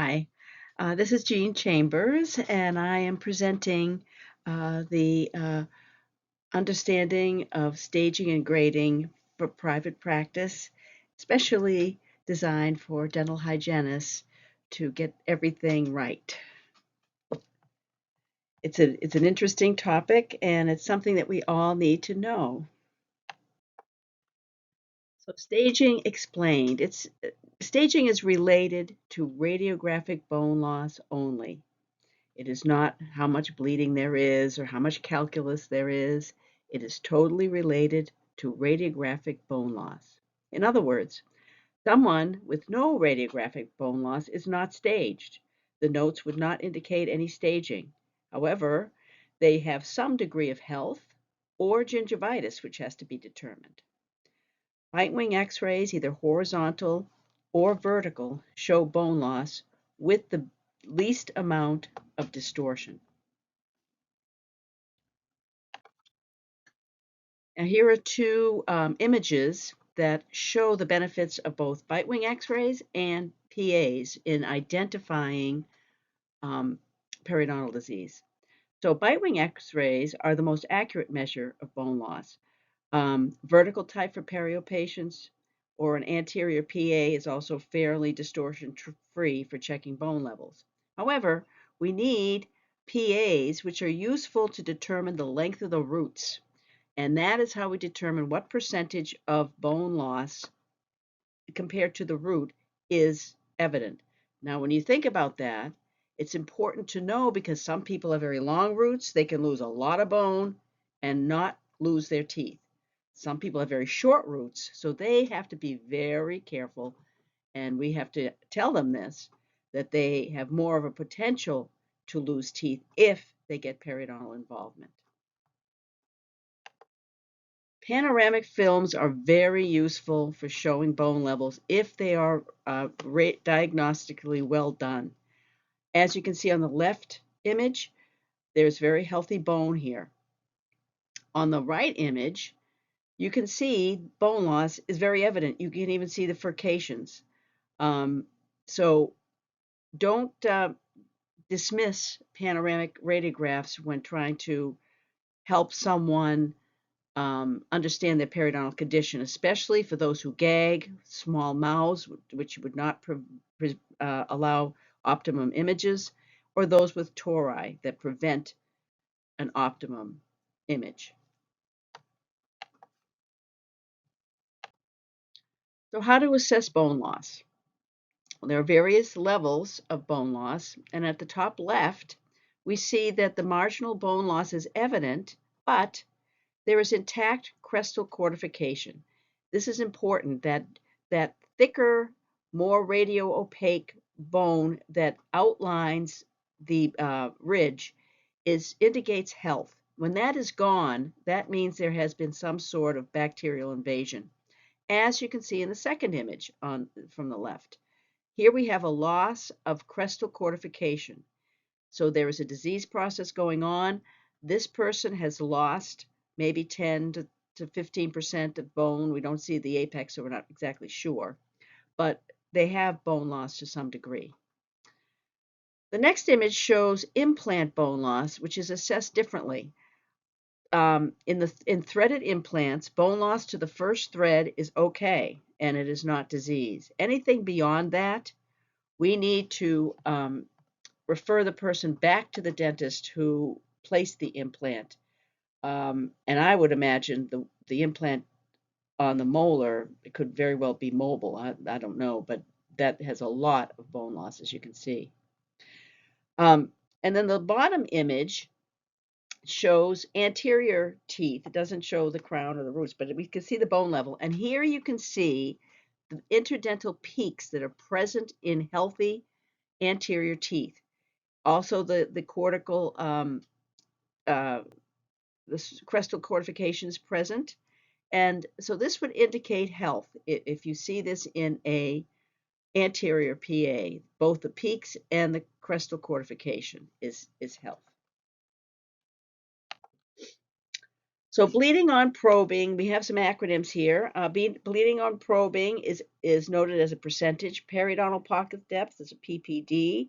Hi, this is Jean Chambers, and I am presenting the understanding of staging and grading for private practice, especially designed for dental hygienists to get everything right. It's an interesting topic, and it's something that we all need to know. So staging explained. Staging is related to radiographic bone loss only. It is not how much bleeding there is or how much calculus there is. It is totally related to radiographic bone loss. In other words, someone with no radiographic bone loss is not staged. The notes would not indicate any staging. However, they have some degree of health or gingivitis, which has to be determined. Right wing x-rays, either horizontal or vertical, show bone loss with the least amount of distortion. Now here are two images that show the benefits of both bite wing x-rays and PAs in identifying um, periodontal disease. So bite wing x-rays are the most accurate measure of bone loss. Vertical type for perio patients or an anterior PA is also fairly distortion-free for checking bone levels. However, we need PAs which are useful to determine the length of the roots. And that is how we determine what percentage of bone loss compared to the root is evident. Now, when you think about that, it's important to know because some people have very long roots, they can lose a lot of bone and not lose their teeth. Some people have very short roots, so they have to be very careful, and we have to tell them this, that they have more of a potential to lose teeth if they get periodontal involvement. Panoramic films are very useful for showing bone levels if they are diagnostically well done. As you can see on the left image, there's very healthy bone here. On the right image, you can see bone loss is very evident. You can even see the furcations. So don't dismiss panoramic radiographs when trying to help someone understand their periodontal condition, especially for those who gag, small mouths, which would not allow optimum images, or those with tori that prevent an optimum image. So how to assess bone loss? Well, there are various levels of bone loss, and at the top left, we see that the marginal bone loss is evident, but there is intact crestal cortification. This is important that thicker, more radio-opaque bone that outlines the ridge indicates health. When that is gone, that means there has been some sort of bacterial invasion, as you can see in the second image from the left. Here we have a loss of crestal cortification. So there is a disease process going on. This person has lost maybe 10 to 15% of bone. We don't see the apex, so we're not exactly sure, but they have bone loss to some degree. The next image shows implant bone loss, which is assessed differently. In threaded implants, bone loss to the first thread is okay, and it is not disease. Anything beyond that, we need to refer the person back to the dentist who placed the implant. And I would imagine the implant on the molar could very well be mobile. I don't know, but that has a lot of bone loss, as you can see. And then the bottom image shows anterior teeth. It doesn't show the crown or the roots, but we can see the bone level. And here you can see the interdental peaks that are present in healthy anterior teeth. Also, the cortical, the crestal cortification is present. And so this would indicate health if you see this in a anterior PA. Both the peaks and the crestal cortification is health. So bleeding on probing, we have some acronyms here. Bleeding on probing is noted as a percentage. Periodontal pocket depth is a PPD.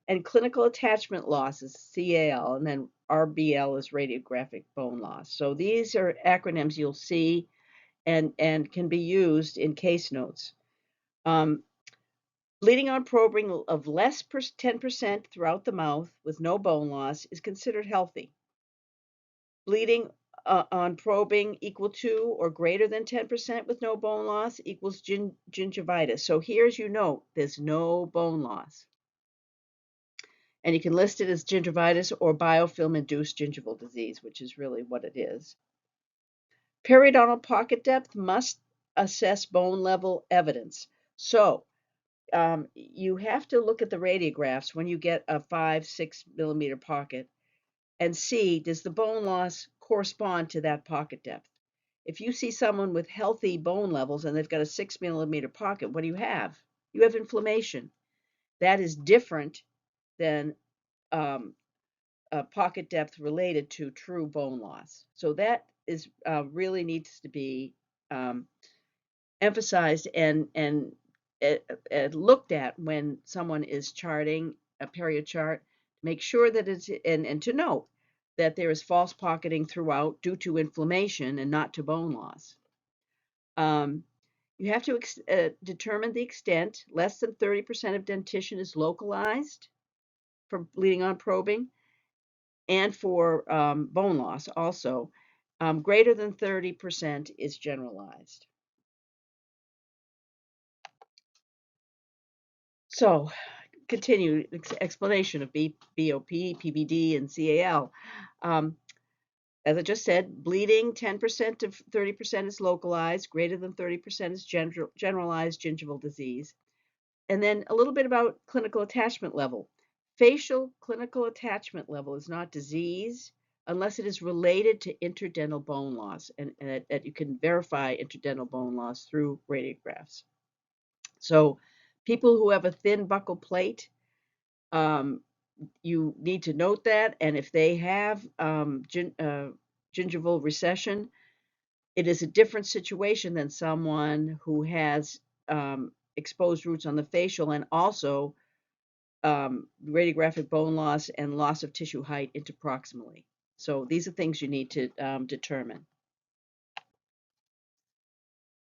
And clinical attachment loss is CAL. And then RBL is radiographic bone loss. So these are acronyms you'll see and can be used in case notes. Bleeding on probing of less 10% throughout the mouth with no bone loss is considered healthy. Bleeding on probing equal to or greater than 10% with no bone loss equals gingivitis. So here's your note, there's no bone loss. And you can list it as gingivitis or biofilm-induced gingival disease, which is really what it is. Periodontal pocket depth must assess bone level evidence. So you have to look at the radiographs when you get a 5-6 millimeter pocket and see, does the bone loss correspond to that pocket depth? If you see someone with healthy bone levels and they've got a 6 millimeter pocket, what do you have? You have inflammation. That is different than a pocket depth related to true bone loss. So that is really needs to be emphasized and looked at when someone is charting a perio chart. Make sure that it's and to note that there is false pocketing throughout due to inflammation and not to bone loss. You have to determine the extent. Less than 30% of dentition is localized for bleeding on probing and for bone loss also. Greater than 30% is generalized. So, continue explanation of BOP, PBD, and CAL. As I just said, bleeding 10% to 30% is localized, greater than 30% is generalized gingival disease. And then a little bit about clinical attachment level. Facial clinical attachment level is not disease unless it is related to interdental bone loss, and that you can verify interdental bone loss through radiographs. So people who have a thin buccal plate, you need to note that, and if they have gingival recession, it is a different situation than someone who has exposed roots on the facial and also radiographic bone loss and loss of tissue height interproximally. So these are things you need to determine.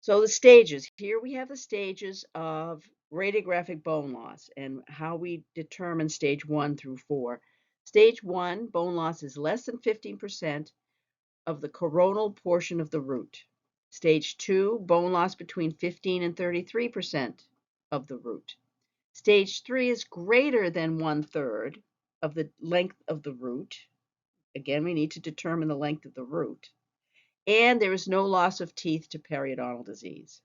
So the stages, here we have the stages of radiographic bone loss and how we determine stage 1 through 4. Stage 1, bone loss is less than 15% of the coronal portion of the root. Stage 2, bone loss between 15 and 33% of the root. Stage 3 is greater than 1/3 of the length of the root. Again, we need to determine the length of the root. And there is no loss of teeth to periodontal disease.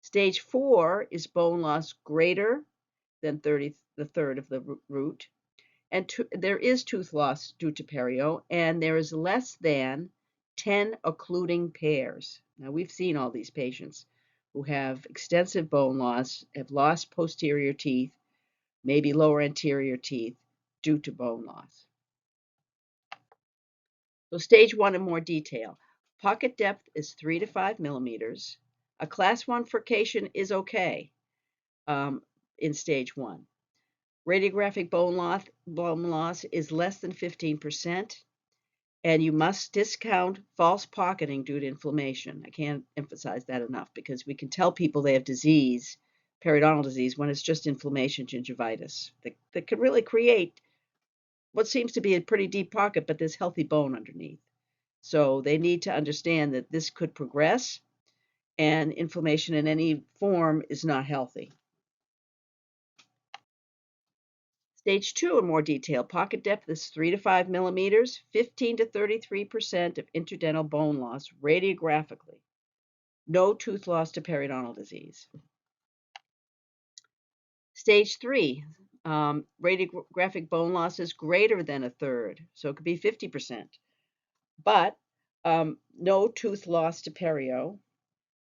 Stage 4 is bone loss greater than the third of the root. And there is tooth loss due to perio, and there is less than 10 occluding pairs. Now, we've seen all these patients who have extensive bone loss, have lost posterior teeth, maybe lower anterior teeth due to bone loss. So stage 1 in more detail. Pocket depth is 3 to 5 millimeters. A class 1 furcation is okay in stage 1. Radiographic bone loss is less than 15%, and you must discount false pocketing due to inflammation. I can't emphasize that enough because we can tell people they have disease, periodontal disease, when it's just inflammation, gingivitis, that could really create what seems to be a pretty deep pocket, but there's healthy bone underneath. So they need to understand that this could progress, and inflammation in any form is not healthy. Stage 2 in more detail. Pocket depth is 3 to 5 millimeters, 15 to 33% of interdental bone loss radiographically. No tooth loss to periodontal disease. Stage 3, radiographic bone loss is greater than 1/3, so it could be 50%. But no tooth loss to perio.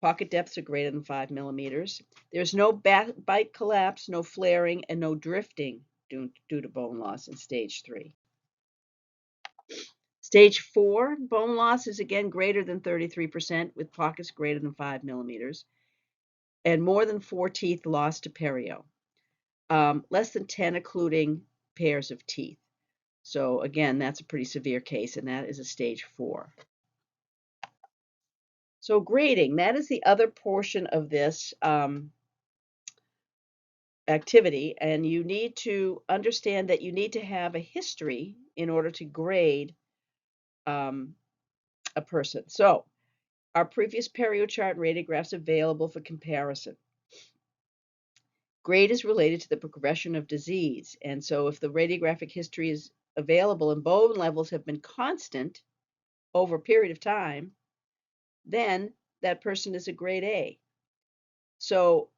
Pocket depths are greater than 5 millimeters. There's no bite collapse, no flaring, and no drifting due to bone loss in stage 3. Stage 4, bone loss is again greater than 33% with pockets greater than 5 millimeters and more than 4 teeth lost to perio. Less than 10 occluding pairs of teeth. So again, that's a pretty severe case, and that is a stage 4. So grading, that is the other portion of this activity, and you need to understand that you need to have a history in order to grade a person. So our previous perio chart and radiographs available for comparison. Grade is related to the progression of disease, and so if the radiographic history is available and bone levels have been constant over a period of time, then that person is a grade A. So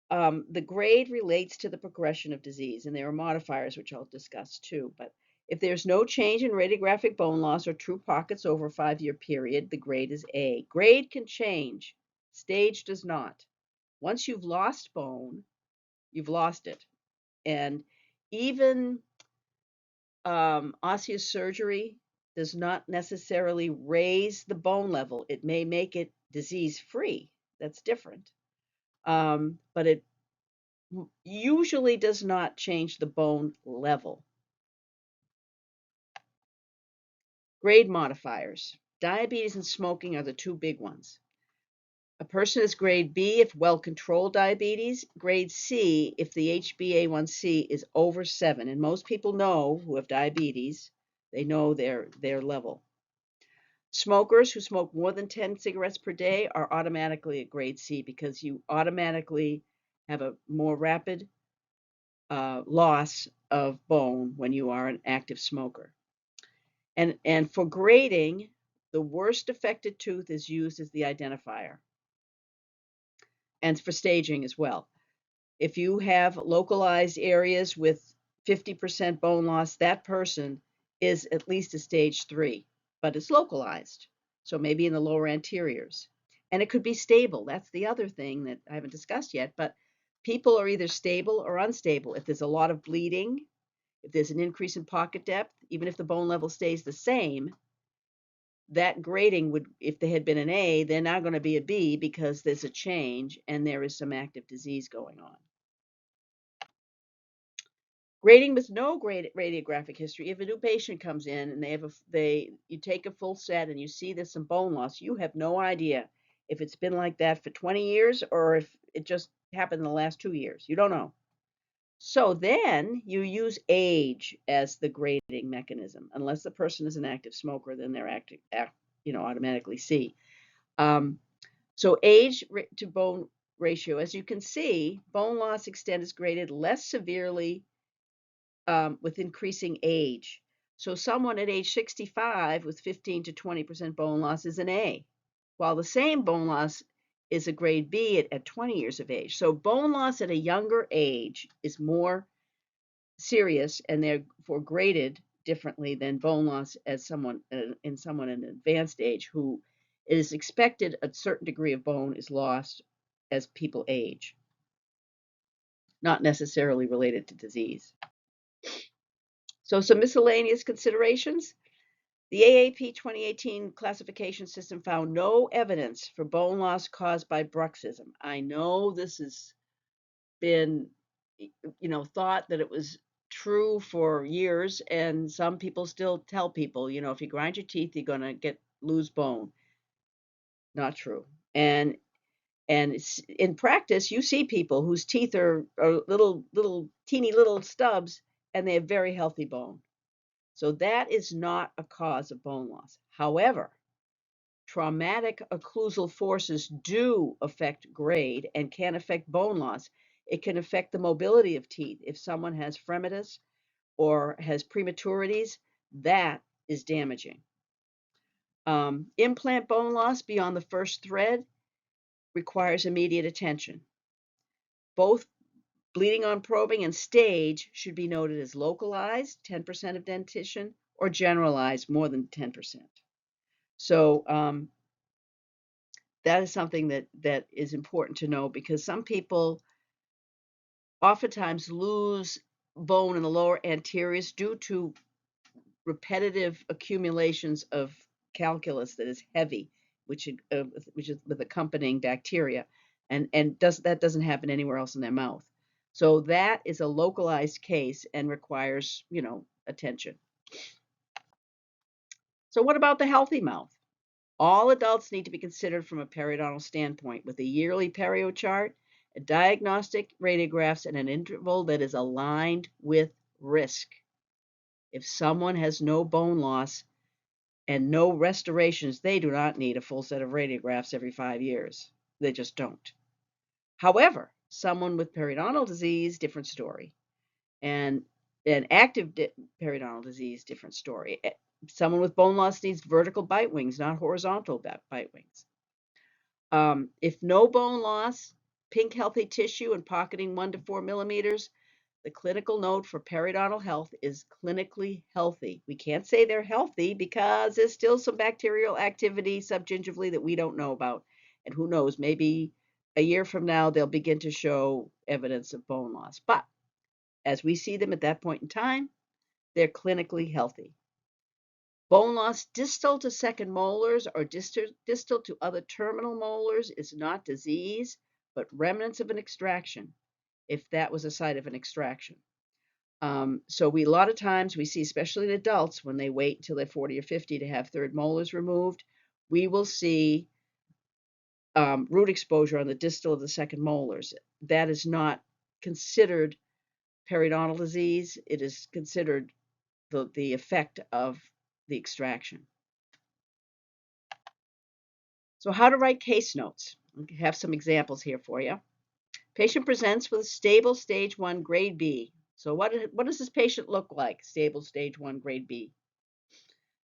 the grade relates to the progression of disease, and there are modifiers, which I'll discuss too. But if there's no change in radiographic bone loss or true pockets over a 5-year period, the grade is A. Grade can change, stage does not. Once you've lost bone, you've lost it. And even osseous surgery does not necessarily raise the bone level. It may make it disease-free. That's different. But it usually does not change the bone level. Grade modifiers. Diabetes and smoking are the two big ones. A person is grade B if well-controlled diabetes, grade C if the HbA1c is over 7. And most people know who have diabetes, they know their level. Smokers who smoke more than 10 cigarettes per day are automatically at grade C because you automatically have a more rapid loss of bone when you are an active smoker. And for grading, the worst affected tooth is used as the identifier. And for staging as well. If you have localized areas with 50% bone loss, that person is at least a stage 3, but it's localized. So maybe in the lower anteriors. And it could be stable. That's the other thing that I haven't discussed yet, but people are either stable or unstable. If there's a lot of bleeding, if there's an increase in pocket depth, even if the bone level stays the same, that grading would, if they had been an A, they're now going to be a B because there's a change and there is some active disease going on. Grading with no radiographic history. If a new patient comes in and you take a full set and you see there's some bone loss, you have no idea if it's been like that for 20 years or if it just happened in the last 2 years. You don't know. So then you use age as the grading mechanism. Unless the person is an active smoker, then they're automatically C. So age to bone ratio, as you can see, bone loss extent is graded less severely with increasing age. So someone at age 65 with 15 to 20% bone loss is an A, while the same bone loss is a grade B at 20 years of age. So bone loss at a younger age is more serious and therefore graded differently than bone loss as someone in an advanced age who it is expected a certain degree of bone is lost as people age, not necessarily related to disease. So some miscellaneous considerations. The AAP 2018 classification system found no evidence for bone loss caused by bruxism. I know this has been, thought that it was true for years, and some people still tell people, if you grind your teeth, you're going to lose bone. Not true. And in practice, you see people whose teeth are little teeny little stubs, and they have very healthy bone. So that is not a cause of bone loss. However, traumatic occlusal forces do affect grade and can affect bone loss. It can affect the mobility of teeth. If someone has fremitus or has prematurities, that is damaging. Implant bone loss beyond the first thread requires immediate attention. Both bleeding on probing and stage should be noted as localized, 10% of dentition, or generalized, more than 10%. So that is something that is important to know because some people oftentimes lose bone in the lower anteriors due to repetitive accumulations of calculus that is heavy, which is with accompanying bacteria, and that doesn't happen anywhere else in their mouth. So that is a localized case and requires, attention. So what about the healthy mouth? All adults need to be considered from a periodontal standpoint with a yearly perio chart, a diagnostic radiographs, and an interval that is aligned with risk. If someone has no bone loss and no restorations, they do not need a full set of radiographs every 5 years. They just don't. However, someone with periodontal disease, different story. And an active periodontal disease, different story. Someone with bone loss needs vertical bite wings, not horizontal bite wings. If no bone loss, pink healthy tissue and pocketing 1 to 4 millimeters, the clinical note for periodontal health is clinically healthy. We can't say they're healthy because there's still some bacterial activity subgingivally that we don't know about. And who knows, maybe a year from now, they'll begin to show evidence of bone loss. But as we see them at that point in time, they're clinically healthy. Bone loss distal to second molars or distal to other terminal molars is not disease, but remnants of an extraction, if that was a site of an extraction. So a lot of times we see, especially in adults, when they wait until they're 40 or 50 to have third molars removed, we will see root exposure on the distal of the second molars. That is not considered periodontal disease. It is considered the effect of the extraction. So how to write case notes. I have some examples here for you. Patient presents with a stable stage 1 grade B. So what does this patient look like? Stable stage 1 grade B.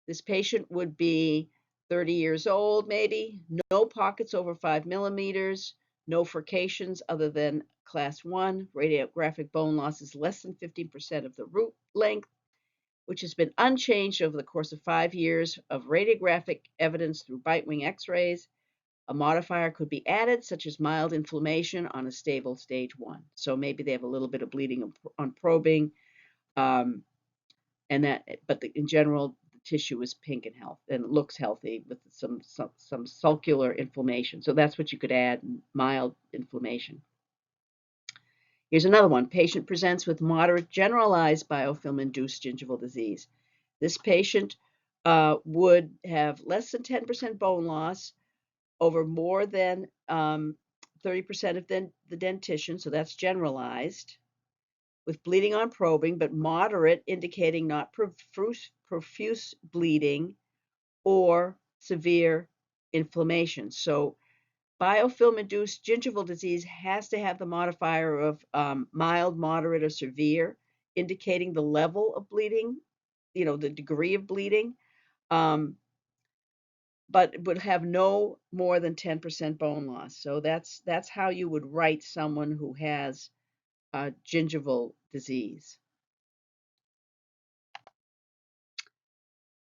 This patient would be 30 years old, maybe, no pockets over 5 millimeters, no furcations other than class 1, radiographic bone loss is less than 15% of the root length, which has been unchanged over the course of 5 years of radiographic evidence through bite wing x-rays. A modifier could be added, such as mild inflammation on a stable stage 1. So maybe they have a little bit of bleeding on probing, but in general, the tissue is pink and healthy and looks healthy with some sulcular inflammation. So that's what you could add, mild inflammation. Here's another one. Patient presents with moderate generalized biofilm-induced gingival disease. This patient would have less than 10% bone loss over more than 30% of the dentition, so that's generalized, with bleeding on probing, but moderate, indicating not profuse bleeding or severe inflammation. So biofilm-induced gingival disease has to have the modifier of mild, moderate, or severe, indicating the level of bleeding, the degree of bleeding, but would have no more than 10% bone loss. So that's how you would write someone who has gingival disease.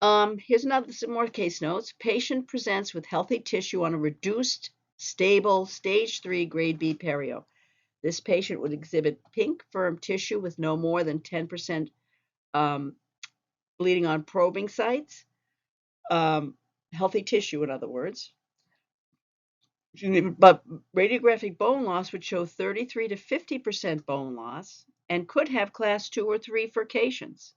Here's some more case notes. Patient presents with healthy tissue on a reduced, stable, stage 3 grade B perio. This patient would exhibit pink, firm tissue with no more than 10% bleeding on probing sites. Healthy tissue, in other words. But radiographic bone loss would show 33 to 50% bone loss and could have class 2 or 3 furcations.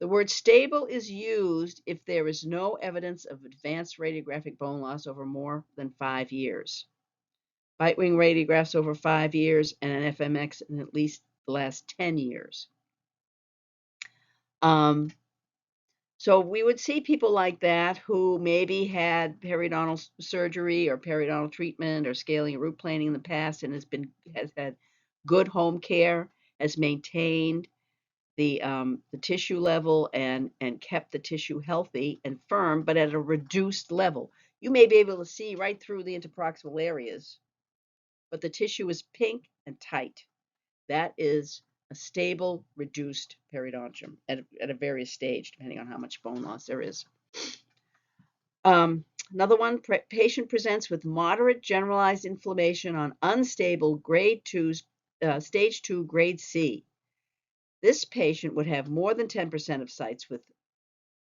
The word stable is used if there is no evidence of advanced radiographic bone loss over more than 5 years. Bite wing radiographs over 5 years and an FMX in at least the last 10 years. So we would see people like that who maybe had periodontal surgery or periodontal treatment or scaling or root planing in the past and has had good home care, has maintained the tissue level and kept the tissue healthy and firm, but at a reduced level. You may be able to see right through the interproximal areas, but the tissue is pink and tight. That is a stable, reduced periodontium at a various stage, depending on how much bone loss there is. Another one, patient presents with moderate generalized inflammation on unstable grade 2, stage 2, grade C. This patient would have more than 10% of sites with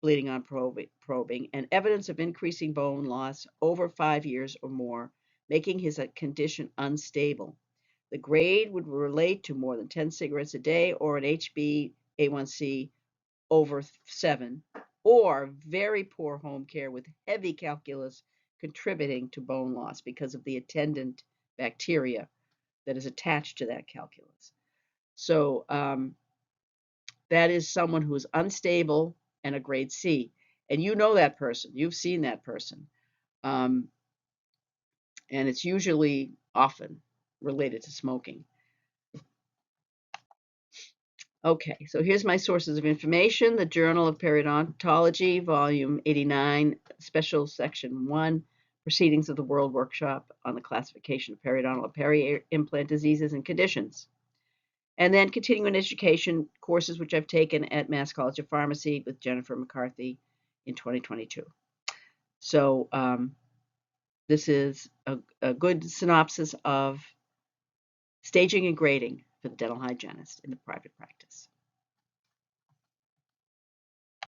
bleeding on probing, and evidence of increasing bone loss over 5 years or more, making his condition unstable. The grade would relate to more than 10 cigarettes a day or an HbA1c over 7, or very poor home care with heavy calculus contributing to bone loss because of the attendant bacteria that is attached to that calculus. So that is someone who is unstable and a grade C. And you know that person, you've seen that person. Um, and it's usually often related to smoking. Okay, so here's my sources of information. The Journal of Periodontology, Volume 89, Special Section 1, Proceedings of the World Workshop on the Classification of Periodontal and Peri-Implant Diseases and Conditions. And then continuing education courses, which I've taken at Mass College of Pharmacy with Jennifer McCarthy in 2022. So this is a good synopsis of staging and grading for the dental hygienist in the private practice.